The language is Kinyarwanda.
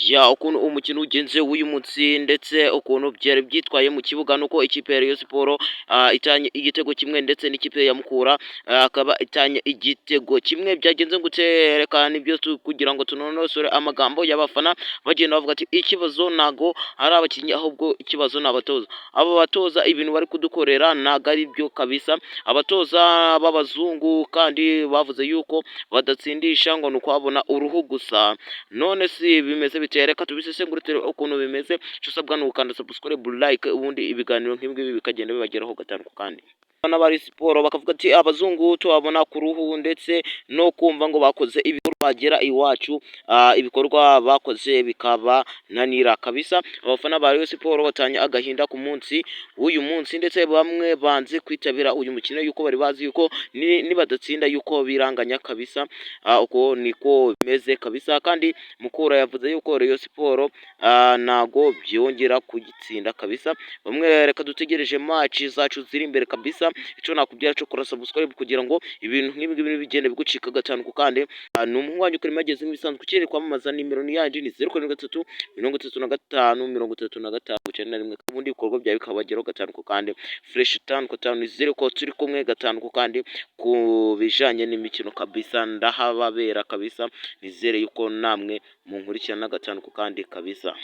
Ya ukuntu umukino ugenze w'uyu munsi ndetse ukuntu byari byitwaye mu kibuga nuko ikipe ya Rayon Sports itanye igitego kimwe ndetse n'ikipe ya Mukura akaba itanye igitego kimwe. Byagenze guterekana ibyo kugira ngo tunonosore amagambo y'abafana bagenda bavuga ati ikibazo nago ari abakinnyi ahubwo ikibazo n'abatoza. Abo batoza ibintu bari kudukorera nago ari byo kabisa. Abatoza b'abazungu kandi bavuze yuko badatsindisha ngo nuko babona uruhu gusa. None si bimeze bitereka tubisesengurire ukuntu bimeze cyo usabwa n'ukanda subscribe like ubundi ibiganiro nk'ibi bikagenda bibageraho gatanu ku kandi. N'abari siporo bakavuga ati abazungu tubabona ku ruhu ndetse no kumva ngo bakoze ibikorwa bagera iwacu ibikorwa bakoze bikaba nanira kabisa. Abafana ba Rayon Sports batanye agahinda ku munsi w'uyu munsi ndetse bamwe banze kwitabira uyu mukino yuko bari bazi yuko nibadatsinda yuko biranganya kabisa. Uko niko bimeze kabisa kandi Mukura yavuze yuko Rayon Sports nago byongera kugitsinda kabisa. Bamwe reka dutegereje match zacu ziri imbere kabisa. Icyo nakubwira cyo kora subscribe kugira ngo ibintu nk'ibi bigende bigucika gatanu ku kandi. Ni umuhungu wanyu kuri mageze nk'ibisanzwe ukiri kwamamaza nimero ni yandi ni 0.3 35 35 91 ubundi bikorwa byawe bikabageraho gatanu ku kandi. Fresh 5 ku 5 ni 0 ko turi kumwe gatanu ku kandi ku bijanye n'imikino kabisa ndahababera kabisa. Nizere yuko namwe munkurikirana gatanu ku kandi kabisa.